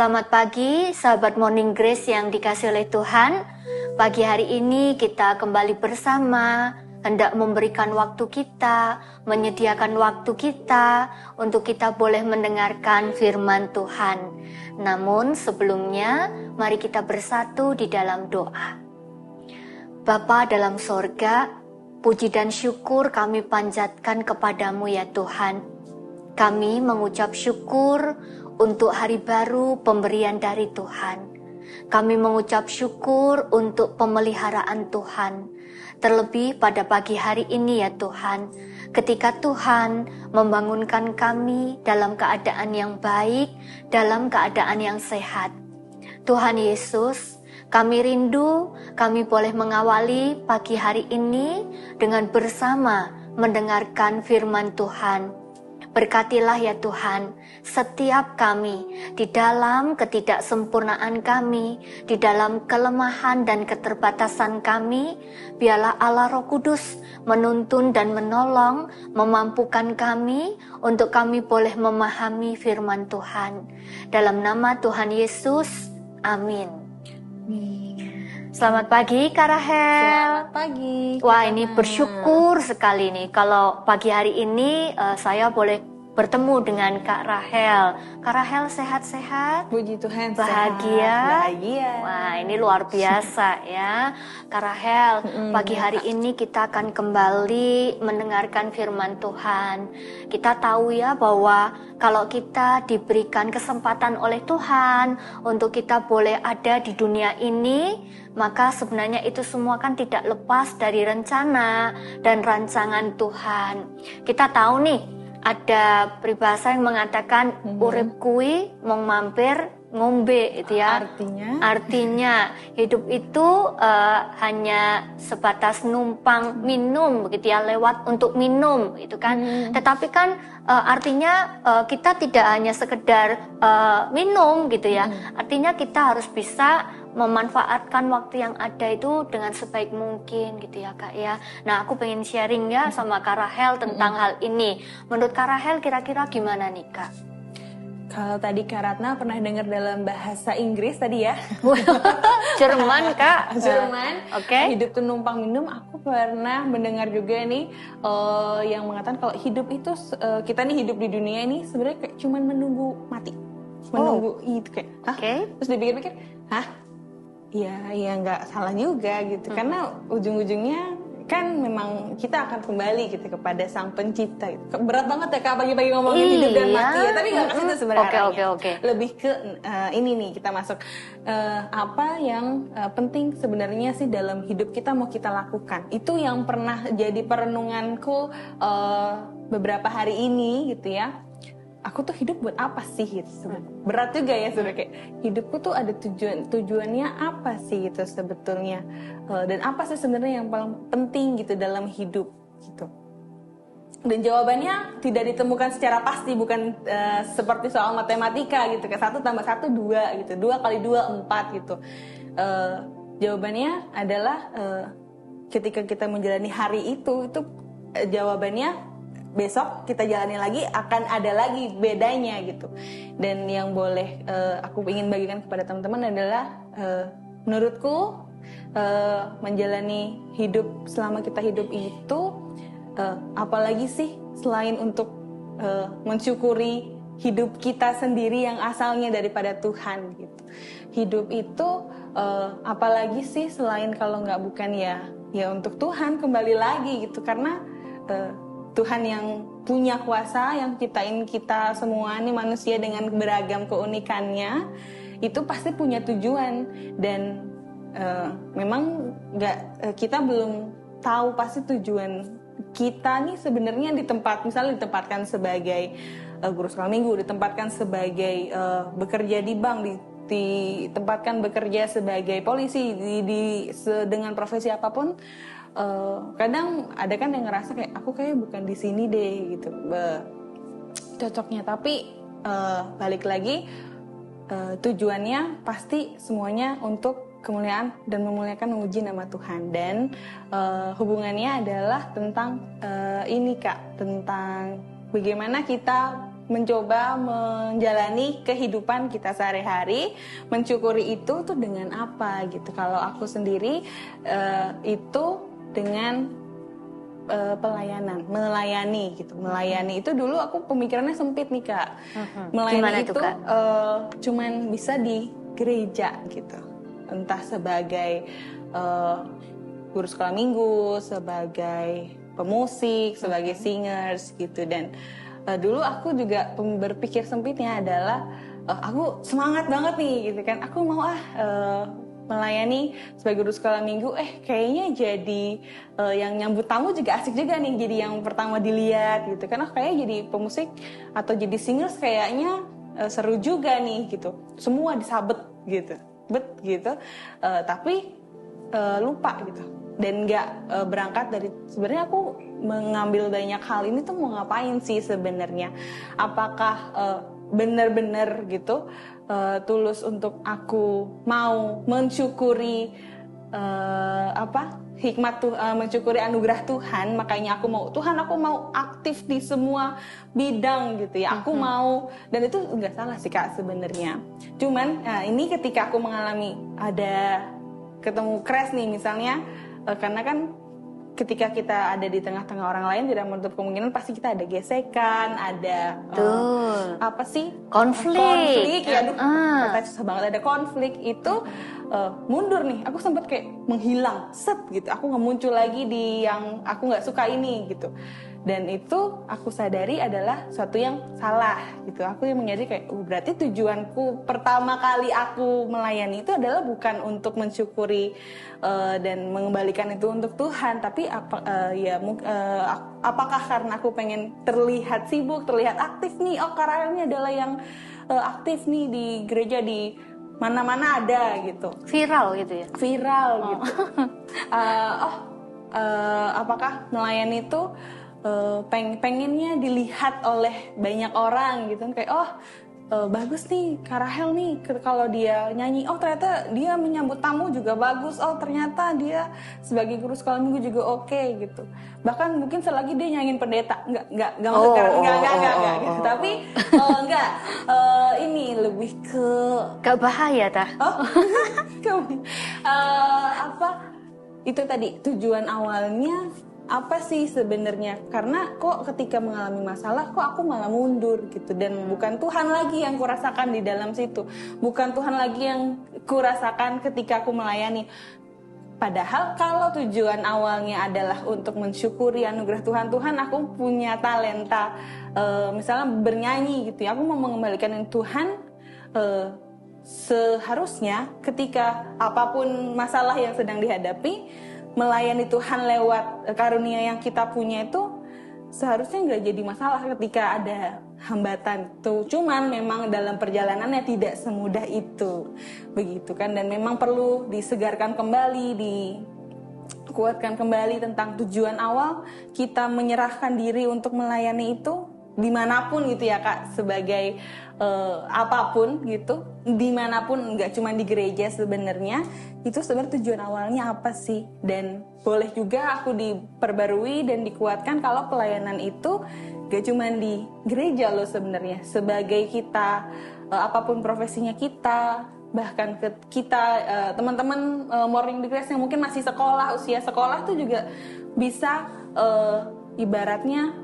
Selamat pagi, sahabat Morning Grace yang dikasih oleh Tuhan. Pagi hari ini kita kembali bersama, hendak memberikan waktu kita, menyediakan waktu kita, untuk kita boleh mendengarkan firman Tuhan. Namun sebelumnya, mari kita bersatu di dalam doa. Bapa dalam sorga, puji dan syukur kami panjatkan kepadamu ya Tuhan. Kami mengucap syukur untuk hari baru pemberian dari Tuhan. Kami mengucap syukur untuk pemeliharaan Tuhan. Terlebih pada pagi hari ini ya Tuhan, ketika Tuhan membangunkan kami dalam keadaan yang baik, dalam keadaan yang sehat. Tuhan Yesus, kami rindu, kami boleh mengawali pagi hari ini dengan bersama mendengarkan firman Tuhan. Berkatilah ya Tuhan, setiap kami di dalam ketidaksempurnaan kami, di dalam kelemahan dan keterbatasan kami, biarlah Allah Roh Kudus menuntun dan menolong, memampukan kami untuk kami boleh memahami firman Tuhan. Dalam nama Tuhan Yesus, amin. Selamat pagi Kak Rahel. Selamat pagi. Wah, ini bersyukur sekali nih kalau pagi hari ini saya boleh bertemu dengan Kak Rahel. Kak Rahel sehat-sehat? Puji Tuhan, bahagia. Bahagia. Wah, ini luar biasa ya. Kak Rahel, pagi hari ini kita akan kembali mendengarkan firman Tuhan. Kita tahu ya bahwa kalau kita diberikan kesempatan oleh Tuhan untuk kita boleh ada di dunia ini, maka sebenarnya itu semua kan tidak lepas dari rencana dan rancangan Tuhan. Kita tahu nih, ada peribahasa yang mengatakan urip kui mong mampir ngombe itu ya. Artinya hidup itu hanya sebatas numpang minum begitu ya, lewat untuk minum itu kan. Tetapi kan artinya kita tidak hanya sekedar minum gitu ya. Artinya kita harus bisa memanfaatkan waktu yang ada itu dengan sebaik mungkin gitu ya Kak ya. Nah, aku pengen sharing ya sama Kak Rahel tentang hal ini. Menurut Kak Rahel kira-kira gimana nih Kak? Kalau tadi Kak Ratna pernah dengar dalam bahasa Inggris tadi ya. Jerman Kak. Jerman. Oke. Hidup tuh numpang minum. Aku pernah mendengar juga nih yang mengatakan kalau hidup itu kita nih hidup di dunia ini sebenarnya kayak cuman menunggu mati. Menunggu itu kayak. Terus dipikir-pikir, Iya nggak salah juga gitu. Karena ujung-ujungnya kan memang kita akan kembali gitu kepada Sang Pencipta gitu. Berat banget ya Kak pagi-pagi ngomongin hidup dan mati ya. Tapi nggak ke situ sebenarnya. Oke. Lebih ke ini nih kita masuk apa yang penting sebenarnya sih dalam hidup kita mau kita lakukan. Itu yang pernah jadi perenunganku beberapa hari ini gitu ya. Aku tuh hidup buat apa sih gitu sebenarnya. Berat juga ya sebenarnya, kayak hidupku tuh ada tujuannya apa sih gitu sebetulnya, dan apa sih sebenarnya yang paling penting gitu dalam hidup gitu. Dan jawabannya tidak ditemukan secara pasti, bukan seperti soal matematika gitu, kayak 1 + 1 2 gitu, 2 × 2 4 gitu. Jawabannya adalah ketika kita menjalani hari itu jawabannya besok kita jalani lagi akan ada lagi bedanya gitu. Dan yang boleh aku ingin bagikan kepada teman-teman adalah menurutku menjalani hidup selama kita hidup itu apalagi sih selain untuk mensyukuri hidup kita sendiri yang asalnya daripada Tuhan gitu. Hidup itu apalagi sih selain kalau nggak bukan ya untuk Tuhan kembali lagi gitu, karena Tuhan yang punya kuasa, yang ciptain kita semua nih manusia dengan beragam keunikannya, itu pasti punya tujuan. Dan memang kita belum tahu pasti tujuan kita nih sebenarnya misalnya ditempatkan sebagai guru sekolah minggu, ditempatkan sebagai bekerja di bank, ditempatkan bekerja sebagai polisi, dengan profesi apapun. Kadang ada kan yang ngerasa kayak aku kayak bukan di sini deh gitu cocoknya, tapi balik lagi tujuannya pasti semuanya untuk kemuliaan dan memuliakan memuji nama Tuhan. Dan hubungannya adalah tentang ini Kak, tentang bagaimana kita mencoba menjalani kehidupan kita sehari-hari, mensyukuri itu tuh dengan apa gitu. Kalau aku sendiri itu dengan pelayanan, melayani gitu. Melayani itu dulu aku pemikirannya sempit nih Kak. Melayani Gimana itu tuh, Kak? Cuman bisa di gereja gitu. Entah sebagai guru sekolah minggu, sebagai pemusik, sebagai singers gitu. Dan dulu aku juga berpikir sempitnya adalah aku semangat banget nih gitu kan. Aku mau melayani sebagai guru sekolah minggu, kayaknya jadi yang nyambut tamu juga asik juga nih, jadi yang pertama dilihat gitu kan. Kayaknya jadi pemusik atau jadi singers kayaknya seru juga nih gitu. Semua disabet gitu, tapi lupa gitu. Dan nggak berangkat dari sebenarnya aku mengambil banyak hal ini tuh mau ngapain sih sebenarnya? Apakah benar-benar gitu tulus untuk aku mau mensyukuri hikmat mensyukuri anugerah Tuhan, makanya aku mau aktif di semua bidang gitu ya. Aku mau, dan itu nggak salah sih Kak sebenarnya. Cuman ini ketika aku mengalami ada ketemu crash nih misalnya, karena kan ketika kita ada di tengah-tengah orang lain tidak menutup kemungkinan pasti kita ada gesekan, ada konflik ya, kata susah banget, ada konflik itu mundur nih, aku sempat kayak menghilang, gitu, aku nggak muncul lagi di yang aku nggak suka ini gitu. Dan itu aku sadari adalah suatu yang salah gitu. Aku yang menyadari kayak berarti tujuanku pertama kali aku melayani itu adalah bukan untuk mensyukuri dan mengembalikan itu untuk Tuhan, tapi apakah karena aku pengen terlihat sibuk, terlihat aktif nih, Kak ini adalah yang aktif nih di gereja, di mana-mana ada gitu, viral gitu ya, gitu. Apakah melayani itu pengennya dilihat oleh banyak orang gitu, kayak bagus nih Kak Rahel nih kalau dia nyanyi, ternyata dia menyambut tamu juga bagus, ternyata dia sebagai guru sekolah minggu juga oke gitu. Bahkan mungkin selagi dia nyanyiin pendeta, enggak gitu. Tapi ini lebih ke gak bahaya tah? Itu tadi tujuan awalnya apa sih sebenarnya? Karena kok ketika mengalami masalah kok aku malah mundur gitu, dan bukan Tuhan lagi yang kurasakan di dalam situ, bukan Tuhan lagi yang kurasakan ketika aku melayani. Padahal kalau tujuan awalnya adalah untuk mensyukuri anugerah Tuhan, aku punya talenta misalnya bernyanyi gitu ya, aku mau mengembalikan Tuhan. Seharusnya ketika apapun masalah yang sedang dihadapi, melayani Tuhan lewat karunia yang kita punya itu seharusnya nggak jadi masalah ketika ada hambatan tuh. Cuman memang dalam perjalanannya tidak semudah itu, begitu kan. Dan memang perlu disegarkan kembali, dikuatkan kembali tentang tujuan awal kita menyerahkan diri untuk melayani itu dimanapun gitu ya Kak, sebagai apapun gitu, dimanapun, nggak cuma di gereja sebenarnya. Itu sebenarnya tujuan awalnya apa sih? Dan boleh juga aku diperbarui dan dikuatkan kalau pelayanan itu gak cuma di gereja loh sebenarnya. Sebagai kita, apapun profesinya kita, bahkan kita teman-teman Morning the Grace yang mungkin masih sekolah, usia sekolah tuh juga bisa ibaratnya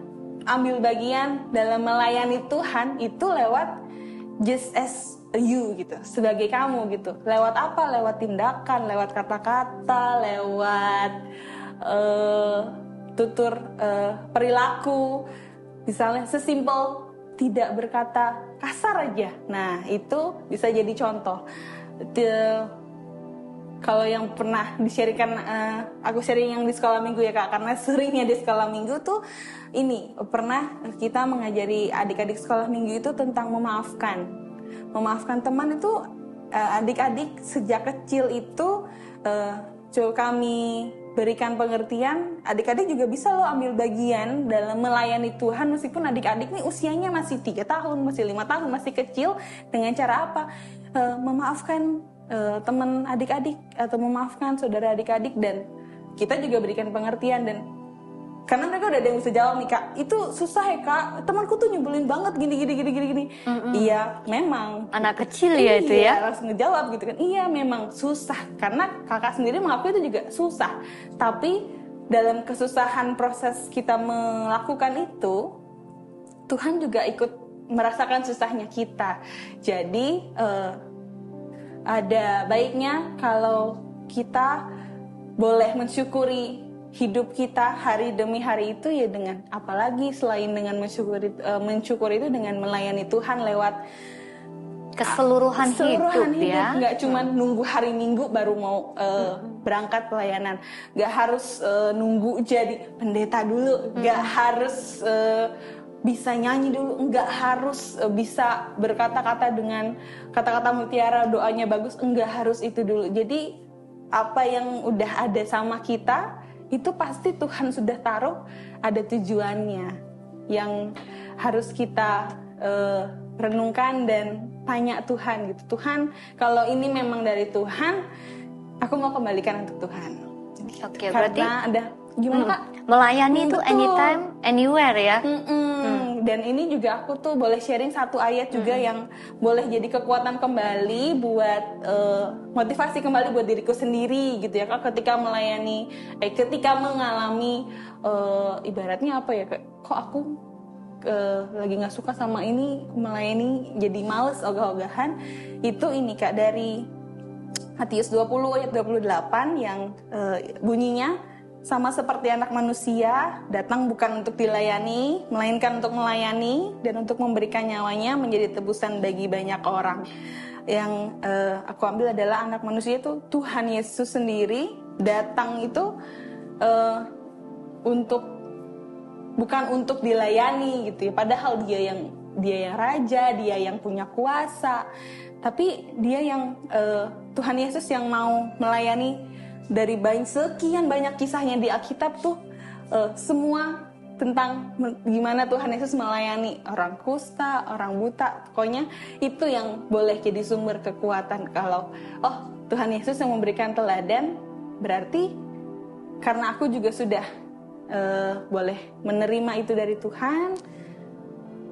ambil bagian dalam melayani Tuhan itu lewat just as you gitu, sebagai kamu gitu. Lewat apa? Lewat tindakan, lewat kata-kata, lewat tutur perilaku. Misalnya sesimpel tidak berkata kasar aja. Nah, itu bisa jadi contoh. Kalau yang pernah di-sharekan, aku sharing yang di sekolah minggu ya Kak, karena seringnya di sekolah minggu tuh ini pernah kita mengajari adik-adik sekolah minggu itu tentang memaafkan teman itu. Adik-adik sejak kecil itu coba kami berikan pengertian, adik-adik juga bisa loh ambil bagian dalam melayani Tuhan meskipun adik-adik nih usianya masih 3 tahun, masih 5 tahun, masih kecil. Dengan cara apa? Memaafkan teman adik-adik atau memaafkan saudara adik-adik, dan kita juga berikan pengertian. Dan Karena mereka udah ada yang bisa jawab nih, Kak, itu susah ya, Kak, temanku tuh nyebelin banget gini. Iya, memang. Anak kecil ya itu ya. Iya, langsung ngejawab gitu kan. Iya, memang susah. Karena kakak sendiri mengakui itu juga susah. Tapi dalam kesusahan proses kita melakukan itu, Tuhan juga ikut merasakan susahnya kita. Jadi ada baiknya kalau kita boleh mensyukuri hidup kita hari demi hari itu ya, dengan apalagi selain dengan mensyukuri itu dengan melayani Tuhan lewat keseluruhan hidup ya. Nggak cuma nunggu hari Minggu baru mau berangkat pelayanan, nggak harus nunggu jadi pendeta dulu, nggak harus bisa nyanyi dulu, nggak harus bisa berkata-kata dengan kata-kata mutiara, doanya bagus, nggak harus itu dulu. Jadi apa yang udah ada sama kita itu pasti Tuhan sudah taruh ada tujuannya yang harus kita renungkan dan tanya Tuhan gitu. Tuhan, kalau ini memang dari Tuhan, aku mau kembalikan untuk Tuhan. Oke, karena berarti ada gimana Kak? Melayani itu Betul. anytime, anywhere ya. Dan ini juga aku tuh boleh sharing satu ayat juga yang boleh jadi kekuatan kembali buat motivasi kembali buat diriku sendiri gitu ya Kak, ketika melayani, ketika mengalami ibaratnya apa ya, kok aku lagi nggak suka sama ini, melayani jadi males, ogah-ogahan. Itu ini Kak, dari Matius 20 ayat 28 yang bunyinya, sama seperti anak manusia datang bukan untuk dilayani, melainkan untuk melayani dan untuk memberikan nyawanya menjadi tebusan bagi banyak orang. Yang aku ambil adalah anak manusia itu Tuhan Yesus sendiri datang itu bukan untuk dilayani gitu ya. Padahal dia yang raja, dia yang punya kuasa. Tapi dia yang Tuhan Yesus yang mau melayani. Dari sekian banyak kisahnya di Alkitab tuh semua tentang gimana Tuhan Yesus melayani orang kusta, orang buta. Pokoknya itu yang boleh jadi sumber kekuatan. Kalau Tuhan Yesus yang memberikan teladan, berarti karena aku juga sudah boleh menerima itu dari Tuhan,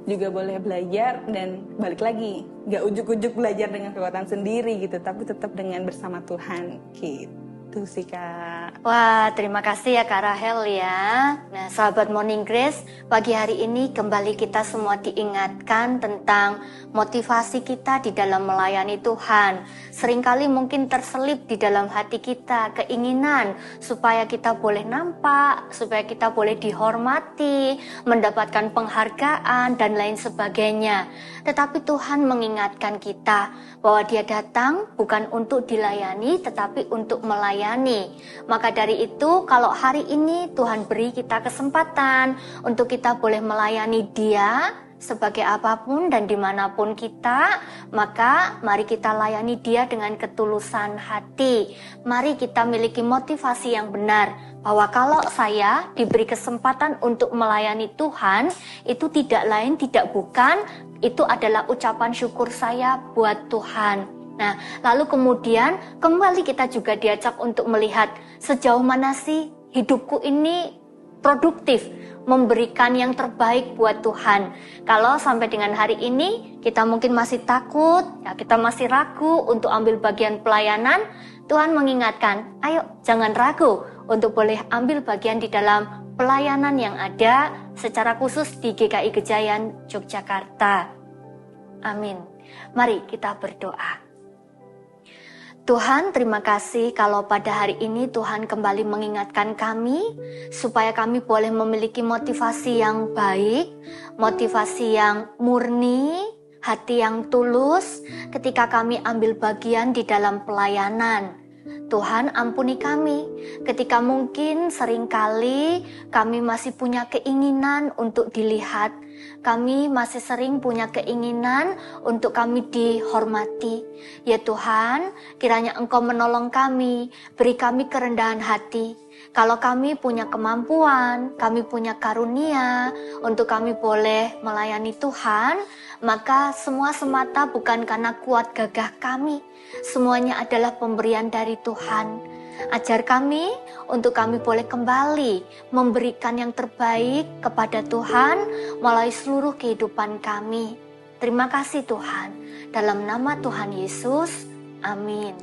juga boleh belajar dan balik lagi, gak ujuk-ujuk belajar dengan kekuatan sendiri gitu, tapi tetap dengan bersama Tuhan gitu. Itu sih Kak. Wah, terima kasih ya Kak Rahel ya. Nah, sahabat Morning Grace, pagi hari ini kembali kita semua diingatkan tentang motivasi kita di dalam melayani Tuhan. Seringkali mungkin terselip di dalam hati kita keinginan supaya kita boleh nampak, supaya kita boleh dihormati, mendapatkan penghargaan dan lain sebagainya. Tetapi Tuhan mengingatkan kita bahwa Dia datang bukan untuk dilayani tetapi untuk melayani. Maka dari itu, kalau hari ini Tuhan beri kita kesempatan untuk kita boleh melayani Dia sebagai apapun dan dimanapun kita, maka mari kita layani Dia dengan ketulusan hati. Mari kita miliki motivasi yang benar bahwa kalau saya diberi kesempatan untuk melayani Tuhan, itu tidak lain tidak bukan, itu adalah ucapan syukur saya buat Tuhan. Nah, lalu kemudian kembali kita juga diajak untuk melihat sejauh mana sih hidupku ini produktif, memberikan yang terbaik buat Tuhan. Kalau sampai dengan hari ini kita mungkin masih takut, ya kita masih ragu untuk ambil bagian pelayanan, Tuhan mengingatkan, ayo jangan ragu untuk boleh ambil bagian di dalam pelayanan yang ada secara khusus di GKI Gejayan Yogyakarta. Amin. Mari kita berdoa. Tuhan, terima kasih kalau pada hari ini Tuhan kembali mengingatkan kami supaya kami boleh memiliki motivasi yang baik, motivasi yang murni, hati yang tulus ketika kami ambil bagian di dalam pelayanan. Tuhan, ampuni kami ketika mungkin seringkali kami masih punya keinginan untuk dilihat. Kami masih sering punya keinginan untuk kami dihormati. Ya Tuhan, kiranya Engkau menolong kami, beri kami kerendahan hati. Kalau kami punya kemampuan, kami punya karunia untuk kami boleh melayani Tuhan, maka semua semata bukan karena kuat gagah kami. Semuanya adalah pemberian dari Tuhan. Ajar kami untuk kami boleh kembali memberikan yang terbaik kepada Tuhan melalui seluruh kehidupan kami. Terima kasih Tuhan. Dalam nama Tuhan Yesus, amin.